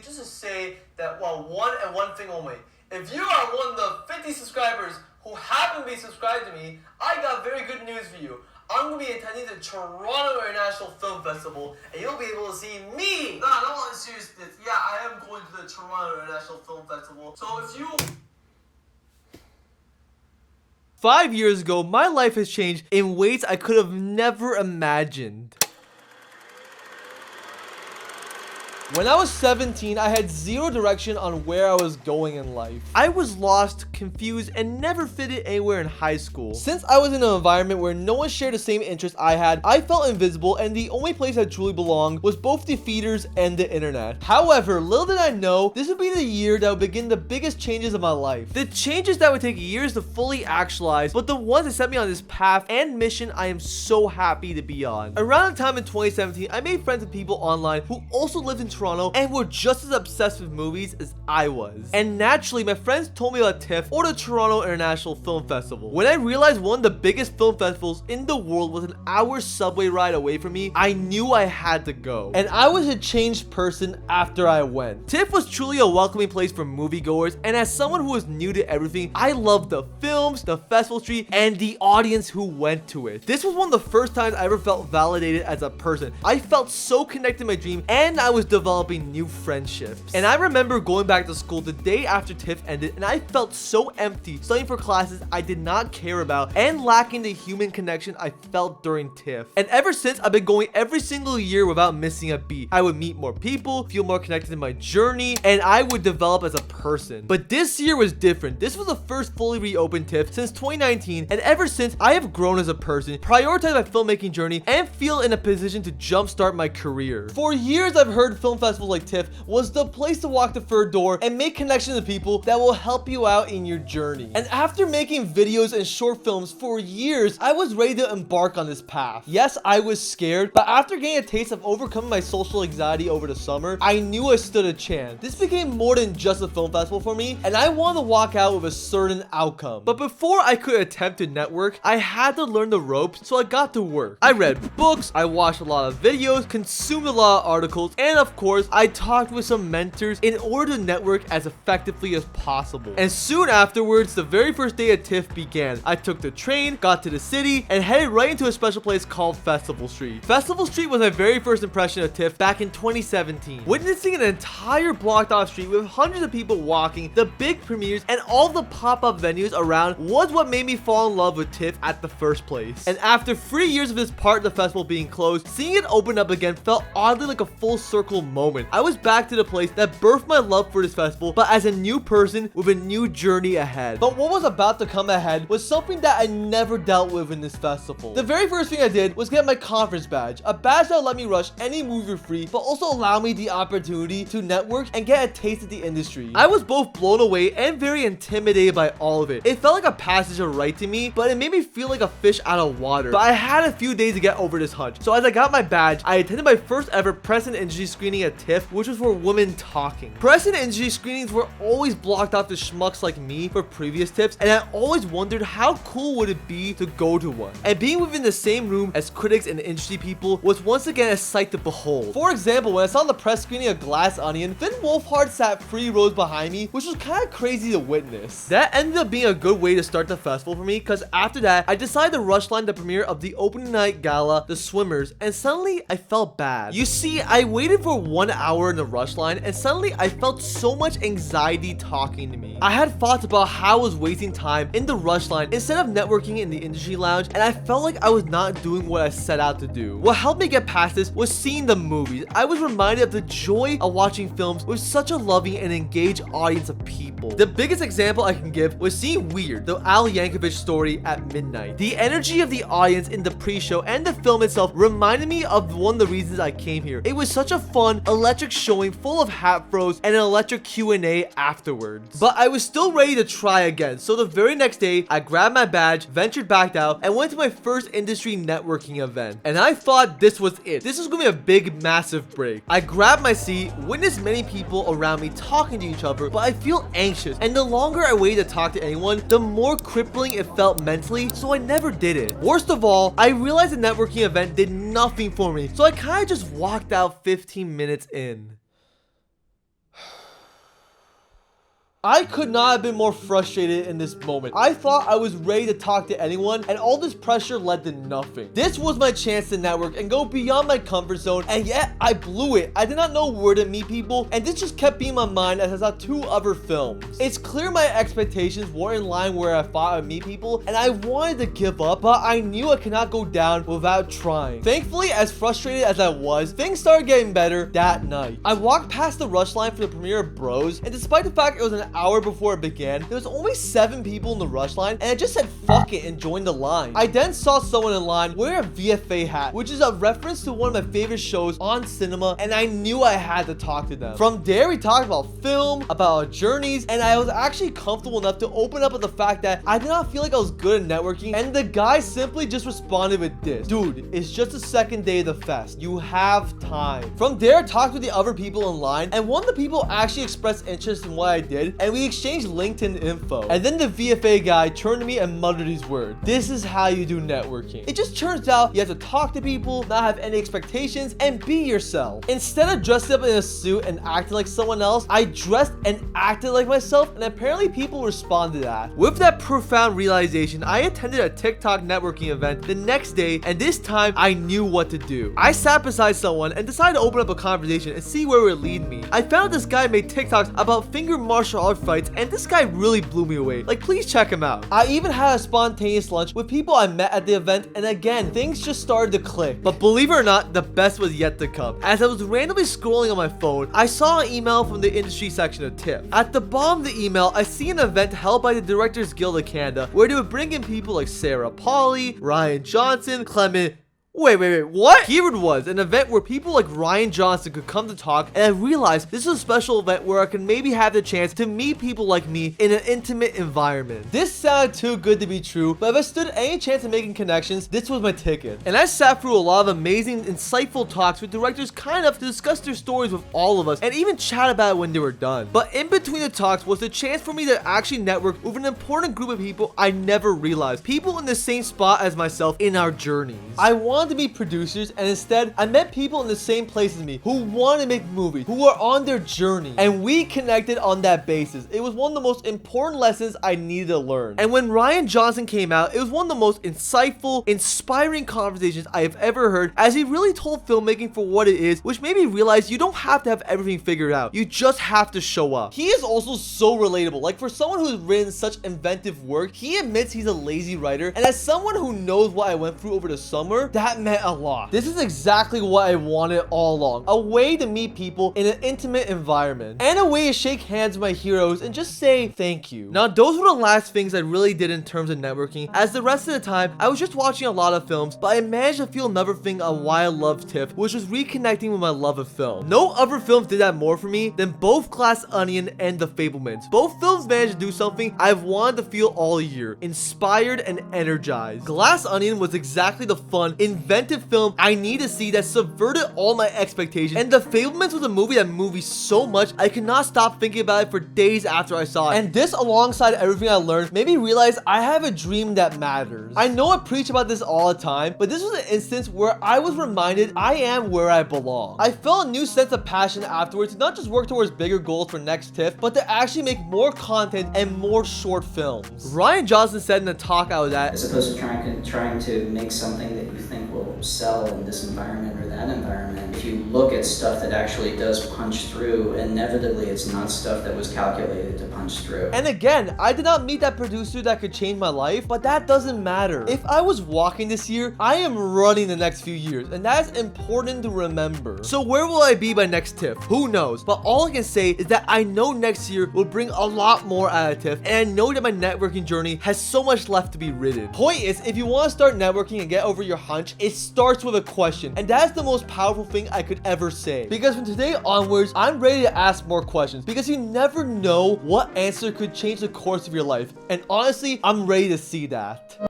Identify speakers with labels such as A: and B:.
A: just to say that, well, one thing only. If you are one of the 50 subscribers who haven't been subscribed to me, I got very good news for you. I'm going to be attending the Toronto International Film Festival, and you'll be able to see me. No, I don't want to serious this. Yeah, I am going to the Toronto International Film Festival. So if you...
B: 5 years ago, my life has changed in ways I could have never imagined. When I was 17, I had zero direction on where I was going in life. I was lost, confused, and never fitted anywhere in high school. Since I was in an environment where no one shared the same interests I had, I felt invisible, and the only place I truly belonged was both the theaters and the internet. However, little did I know, this would be the year that would begin the biggest changes of my life. The changes that would take years to fully actualize, but the ones that set me on this path and mission I am so happy to be on. Around the time in 2017, I made friends with people online who also lived in Toronto and were just as obsessed with movies as I was. And naturally, my friends told me about TIFF or the Toronto International Film Festival. When I realized one of the biggest film festivals in the world was an hour subway ride away from me, I knew I had to go. And I was a changed person after I went. TIFF was truly a welcoming place for moviegoers, and as someone who was new to everything, I loved the films, the festival street, and the audience who went to it. This was one of the first times I ever felt validated as a person. I felt so connected to my dream, and I was developing new friendships. And I remember going back to school the day after TIFF ended, and I felt so empty studying for classes I did not care about and lacking the human connection I felt during TIFF. And ever since, I've been going every single year without missing a beat. I would meet more people, feel more connected to my journey, and I would develop as a person. But this year was different. This was the first fully reopened TIFF since 2019, and ever since, I have grown as a person, prioritized my filmmaking journey, and feel in a position to jumpstart my career. For years, I've heard film festivals like TIFF was the place to walk the third door and make connections with people that will help you out in your journey. And after making videos and short films for years, I was ready to embark on this path. Yes, I was scared, but after getting a taste of overcoming my social anxiety over the summer, I knew I stood a chance. This became more than just a film festival for me, and I wanted to walk out with a certain outcome. But before I could attempt to network, I had to learn the ropes, so I got to work. I read books, I watched a lot of videos, consumed a lot of articles, and of course, I talked with some mentors in order to network as effectively as possible. And soon afterwards, the very first day of TIFF began. I took the train, got to the city, and headed right into a special place called Festival Street. Festival Street was my very first impression of TIFF back in 2017. Witnessing an entire blocked off street with hundreds of people walking, the big premieres, and all the pop-up venues around was what made me fall in love with TIFF at the first place. And after 3 years of this part of the festival being closed, seeing it open up again felt oddly like a full circle moment. I was back to the place that birthed my love for this festival, but as a new person with a new journey ahead. But what was about to come ahead was something that I never dealt with in this festival. The very first thing I did was get my conference badge, a badge that would let me rush any movie for free, but also allow me the opportunity to network and get a taste of the industry. I was both blown away and very intimidated by all of it. It felt like a passage of right to me, but it made me feel like a fish out of water. But I had a few days to get over this hunch. So as I got my badge, I attended my first ever press and industry screening at TIFF, which was for women talking. Press and industry screenings were always blocked off to schmucks like me for previous TIFFs, and I always wondered how cool would it be to go to one. And being within the same room as critics and industry people was once again a sight to behold. For example, when I saw the press screening of Glass Onion, Finn Wolfhard sat 3 rows behind me, which was kind of crazy to witness. That ended up being a good way to start the festival for me, because after that, I decided to rush line the premiere of the opening night gala, The Swimmers, and suddenly I felt bad. You see, I waited for 1 hour in the rush line, and suddenly I felt so much anxiety talking to me. I had thoughts about how I was wasting time in the rush line instead of networking in the industry lounge, and I felt like I was not doing what I set out to do. What helped me get past this was seeing the movies. I was reminded of the joy of watching films with such a loving and engaged audience of people. The biggest example I can give was seeing Weird, the Al Yankovic story at midnight. The energy of the audience in the pre-show and the film itself reminded me of one of the reasons I came here. It was such a fun, electric showing full of hat throws and an electric Q&A afterwards. But I was still ready to try again, so the very next day, I grabbed my badge, ventured back out, and went to my first industry networking event. And I thought this was it. This was gonna be a big, massive break. I grabbed my seat, witnessed many people around me talking to each other, but I feel anxious, and the longer I waited to talk to anyone, the more crippling it felt mentally, so I never did it. Worst of all, I realized the networking event did nothing for me, so I kinda just walked out 15 minutes in. I could not have been more frustrated in this moment. I thought I was ready to talk to anyone, and all this pressure led to nothing. This was my chance to network and go beyond my comfort zone, and yet I blew it. I did not know where to meet people, and this just kept being in my mind as I saw 2 other films. It's clear my expectations weren't in line where I thought I'd meet people, and I wanted to give up, but I knew I could not go down without trying. Thankfully, as frustrated as I was, things started getting better that night. I walked past the rush line for the premiere of Bros, and despite the fact it was an hour before it began, there was only 7 people in the rush line, and I just said fuck it and joined the line. I then saw someone in line wear a VFA hat, which is a reference to one of my favorite shows on cinema, and I knew I had to talk to them. From there, we talked about film, about our journeys, and I was actually comfortable enough to open up with the fact that I did not feel like I was good at networking, and the guy simply just responded with this: dude, it's just the second day of the fest. You have time. From there, I talked with the other people in line, and one of the people actually expressed interest in what I did, and we exchanged LinkedIn info. And then the VFA guy turned to me and muttered these words: this is how you do networking. It just turns out you have to talk to people, not have any expectations, and be yourself. Instead of dressing up in a suit and acting like someone else, I dressed and acted like myself, and apparently people responded to that. With that profound realization, I attended a TikTok networking event the next day, and this time I knew what to do. I sat beside someone and decided to open up a conversation and see where it would lead me. I found this guy made TikToks about finger martial art fights, and this guy really blew me away. Like, please check him out. I even had a spontaneous lunch with people I met at the event, and again, things just started to click. But believe it or not, the best was yet to come. As I was randomly scrolling on my phone, I saw an email from the industry section of TIFF. At the bottom of the email, I see an event held by the Directors Guild of Canada where they would bring in people like Sarah Pauly, Ryan Johnson, Clement. Wait, what? Keyword was an event where people like Ryan Johnson could come to talk, and I realized this is a special event where I could maybe have the chance to meet people like me in an intimate environment. This sounded too good to be true, but if I stood any chance of making connections, this was my ticket. And I sat through a lot of amazing, insightful talks with directors kind enough to discuss their stories with all of us, and even chat about it when they were done. But in between the talks was the chance for me to actually network with an important group of people I never realized. People in the same spot as myself in our journeys. I wanted to meet producers, and instead I met people in the same place as me who want to make movies, who are on their journey, and we connected on that basis. It was one of the most important lessons I needed to learn. And when Ryan Johnson came out, it was one of the most insightful, inspiring conversations I have ever heard, as he really told filmmaking for what it is, which made me realize you don't have to have everything figured out. You just have to show up. He is also so relatable. Like, for someone who's written such inventive work, he admits he's a lazy writer, and as someone who knows what I went through over the summer, that meant a lot. This is exactly what I wanted all along. A way to meet people in an intimate environment, and a way to shake hands with my heroes and just say thank you. Now, those were the last things I really did in terms of networking, as the rest of the time I was just watching a lot of films, but I managed to feel another thing on why I loved TIFF, which was reconnecting with my love of film. No other films did that more for me than both Glass Onion and The Fablemans. Both films managed to do something I've wanted to feel all year: inspired and energized. Glass Onion was exactly the fun, inventive film I need to see that subverted all my expectations, and The Fablemans was a movie that moved me so much I could not stop thinking about it for days after I saw it. And this, alongside everything I learned, made me realize I have a dream that matters. I know I preach about this all the time, but this was an instance where I was reminded I am where I belong. I felt a new sense of passion afterwards to not just work towards bigger goals for next TIFF, but to actually make more content and more short films. Ryan Johnson said in the talk I was at,
C: as opposed to trying to make something that you think will sell in this environment or that environment, if you look at stuff that actually does punch through, inevitably it's not stuff that was calculated to punch through.
B: And again, I did not meet that producer that could change my life, but that doesn't matter. If I was walking this year, I am running the next few years, and that's important to remember. So where will I be by next TIFF? Who knows? But all I can say is that I know next year will bring a lot more out of TIFF, and I know that my networking journey has so much left to be written. Point is, if you want to start networking and get over your hunch, it starts with a question, and that's the most powerful thing I could ever say. Because from today onwards, I'm ready to ask more questions, because you never know what answer could change the course of your life, and honestly, I'm ready to see that.